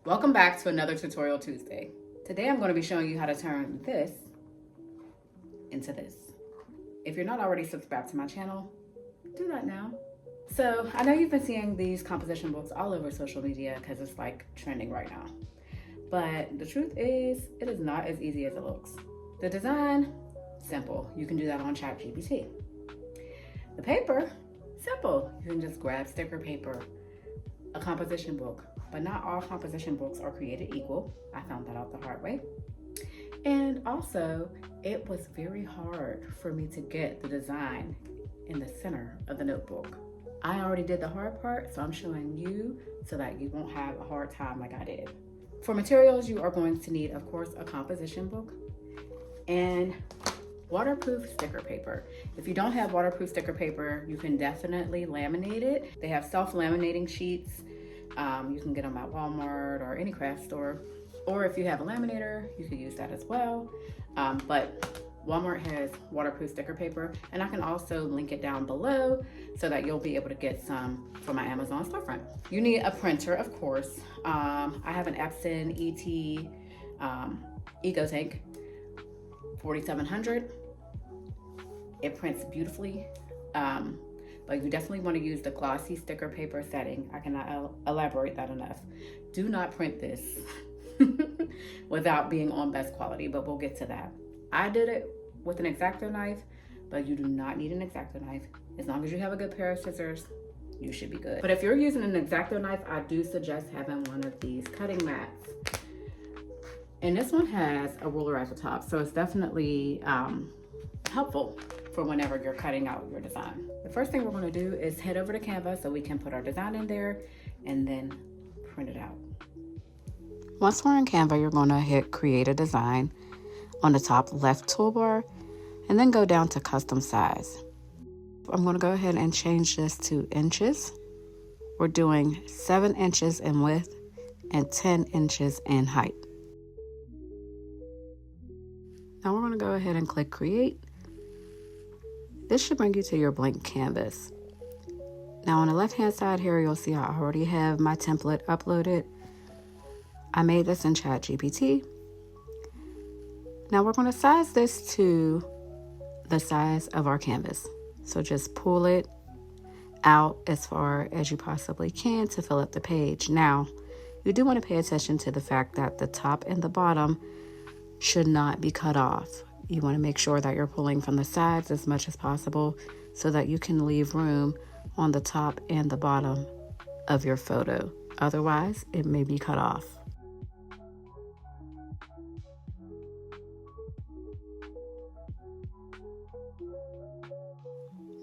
Welcome back to another Tutorial Tuesday. Today I'm going to be showing you how to turn this into this. If you're not already subscribed to my channel, do that now. So I know you've been seeing these composition books all over social media because it's like trending right now. But the truth is, it is not as easy as it looks. The design, simple. You can do that on ChatGPT. The paper, simple. You can just grab sticker paper. A composition book, but not all composition books are created equal. I found that out the hard way. And also, it was very hard for me to get the design in the center of the notebook. I already did the hard part, so I'm showing you so that you won't have a hard time like I did. For materials, you are going to need, of course, a composition book and waterproof sticker paper. If you don't have waterproof sticker paper, you can definitely laminate it. They have self-laminating sheets. You can get them at Walmart or any craft store. Or if you have a laminator, you could use that as well. But Walmart has waterproof sticker paper, and I can also link it down below so that you'll be able to get some from my Amazon storefront. You need a printer, of course. I have an Epson ET EcoTank 4700. It prints beautifully, but you definitely want to use the glossy sticker paper setting. I cannot elaborate that enough. Do not print this without being on best quality, but we'll get to that. I did it with an Xacto knife, but you do not need an Xacto knife. As long as you have a good pair of scissors, you should be good. But if you're using an Xacto knife, I do suggest having one of these cutting mats. And this one has a ruler at the top, so it's definitely helpful for whenever you're cutting out your design. The first thing we're going to do is head over to Canva so we can put our design in there and then print it out. Once we're in Canva, you're going to hit Create a Design on the top left toolbar and then go down to Custom Size. I'm going to go ahead and change this to inches. We're doing 7 inches in width and 10 inches in height. Now we're going to go ahead and click Create. This should bring you to your blank canvas. Now on the left hand side here, you'll see I already have my template uploaded. I made this in ChatGPT. Now we're going to size this to the size of our canvas. So just pull it out as far as you possibly can to fill up the page. Now, you do want to pay attention to the fact that the top and the bottom should not be cut off. You want to make sure that you're pulling from the sides as much as possible so that you can leave room on the top and the bottom of your photo. Otherwise, it may be cut off.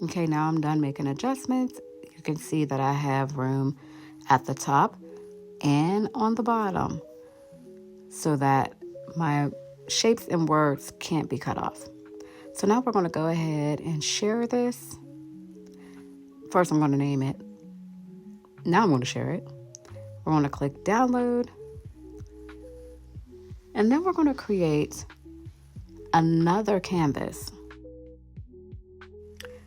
Okay, now I'm done making adjustments. You can see that I have room at the top and on the bottom so that my shapes and words can't be cut off. So now we're going to go ahead and share this. First, I'm going to name it. Now I'm going to share it. We're going to click download. And then we're going to create another canvas.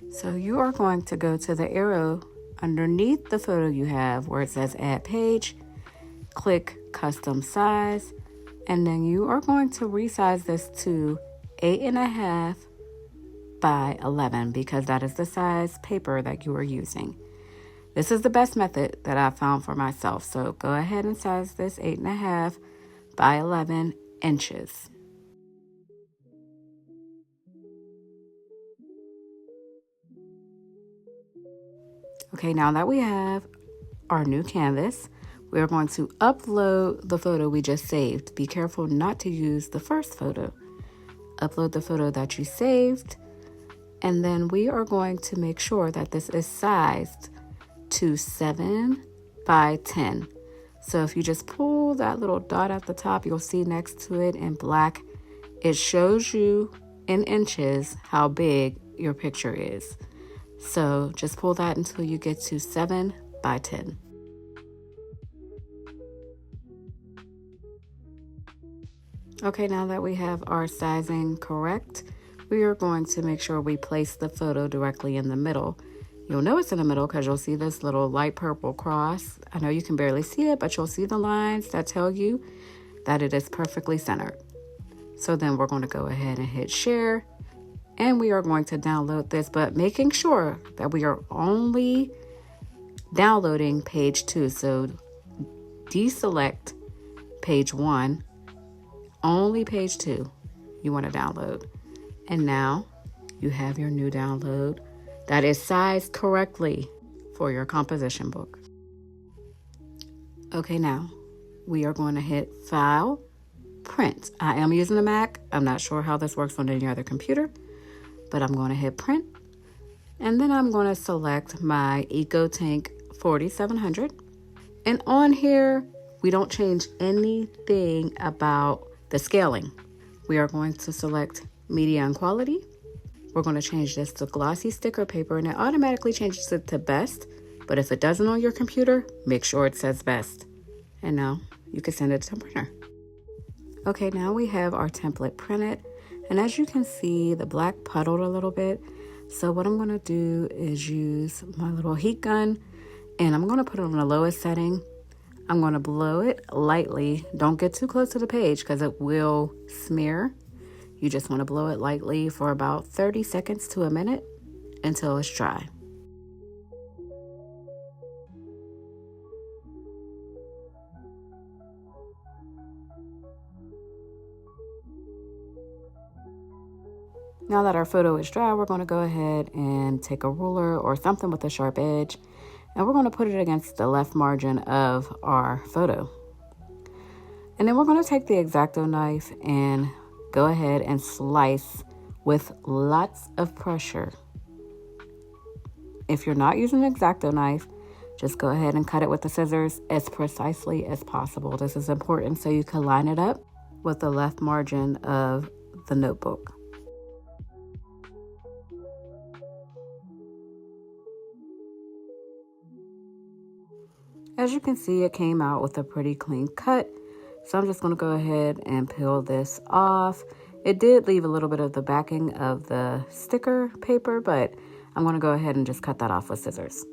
So you are going to go to the arrow underneath the photo you have where it says add page, click custom size, and then you are going to resize this to 8.5 by 11 because that is the size paper that you are using. This is the best method that I found for myself. So go ahead and size this 8.5 by 11 inches. Okay, now that we have our new canvas, we are going to upload the photo we just saved. Be careful not to use the first photo. Upload the photo that you saved, and then we are going to make sure that this is sized to 7 by 10. So if you just pull that little dot at the top, you'll see next to it in black, it shows you in inches how big your picture is. So just pull that until you get to 7 by 10. Okay, now that we have our sizing correct, we are going to make sure we place the photo directly in the middle. You'll know it's in the middle because you'll see this little light purple cross. I know you can barely see it, but you'll see the lines that tell you that it is perfectly centered. So then we're going to go ahead and hit share, and we are going to download this, but making sure that we are only downloading page 2. So deselect page 1, only page 2 you want to download. And now you have your new download that is sized correctly for your composition book. Okay, now we are going to hit File, Print. I am using a Mac. I'm not sure how this works on any other computer, but I'm going to hit Print. And then I'm going to select my EcoTank 4700. And on here, we don't change anything about the scaling. We are going to select Media and Quality. We're going to change this to glossy sticker paper, and it automatically changes it to best. But if it doesn't on your computer, make sure it says best. And now you can send it to the printer. Okay, now we have our template printed. And as you can see, the black puddled a little bit. So what I'm going to do is use my little heat gun, and I'm going to put it on the lowest setting. I'm going to blow it lightly. Don't get too close to the page because it will smear. You just want to blow it lightly for about 30 seconds to a minute until it's dry. Now that our photo is dry, we're going to go ahead and take a ruler or something with a sharp edge, and we're going to put it against the left margin of our photo. And then we're going to take the Xacto knife and go ahead and slice with lots of pressure. If you're not using an Xacto knife, just go ahead and cut it with the scissors as precisely as possible. This is important so you can line it up with the left margin of the notebook. As you can see, it came out with a pretty clean cut. So I'm just going to go ahead and peel this off. It did leave a little bit of the backing of the sticker paper, but I'm going to go ahead and just cut that off with scissors.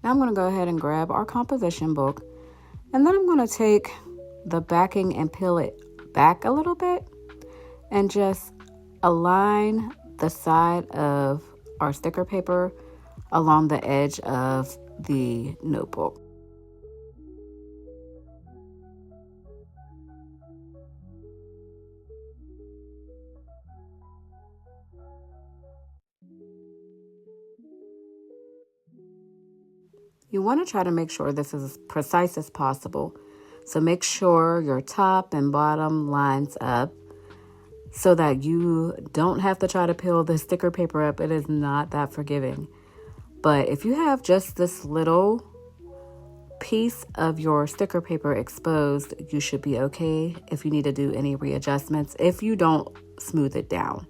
Now I'm going to go ahead and grab our composition book, and then I'm going to take the backing and peel it back a little bit and just align the side of our sticker paper along the edge of the notebook. You want to try to make sure this is as precise as possible. So make sure your top and bottom lines up so that you don't have to try to peel the sticker paper up. It is not that forgiving. But if you have just this little piece of your sticker paper exposed, you should be okay if you need to do any readjustments, if you don't smooth it down.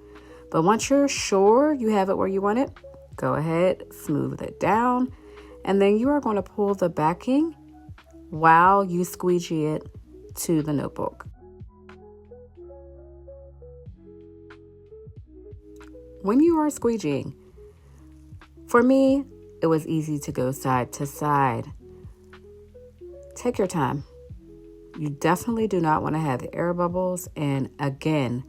But once you're sure you have it where you want it, go ahead, smooth it down, and then you are going to pull the backing while you squeegee it to the notebook. When you are squeegeeing, for me, it was easy to go side to side. Take your time. You definitely do not want to have air bubbles. And again,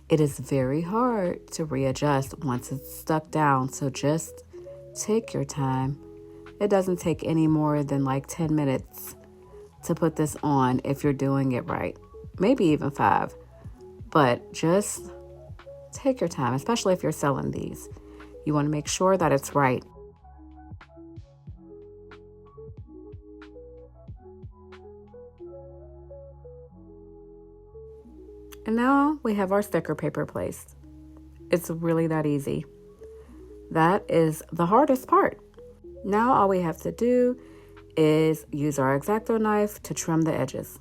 it is very hard to readjust once it's stuck down. So just take your time. It doesn't take any more than like 10 minutes to put this on if you're doing it right. Maybe even 5. But just take your time, especially if you're selling these. You want to make sure that it's right. And now we have our sticker paper placed. It's really that easy. That is the hardest part. Now all we have to do is use our Xacto knife to trim the edges.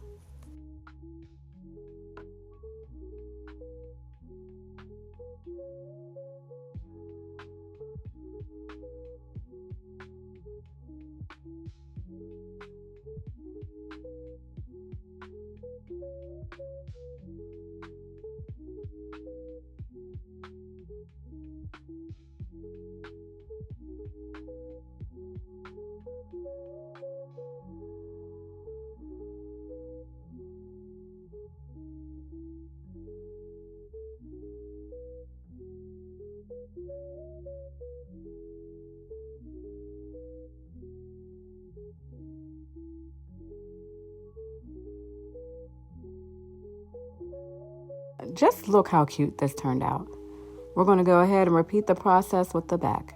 Just look how cute this turned out. We're going to go ahead and repeat the process with the back.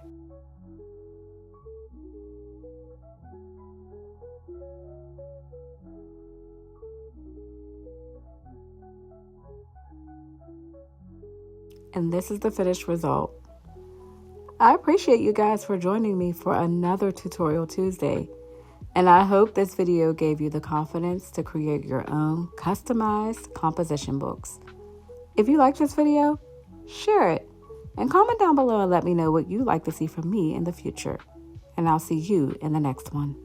And this is the finished result. I appreciate you guys for joining me for another Tutorial Tuesday. And I hope this video gave you the confidence to create your own customized composition books. If you liked this video, share it and comment down below and let me know what you'd like to see from me in the future. And I'll see you in the next one.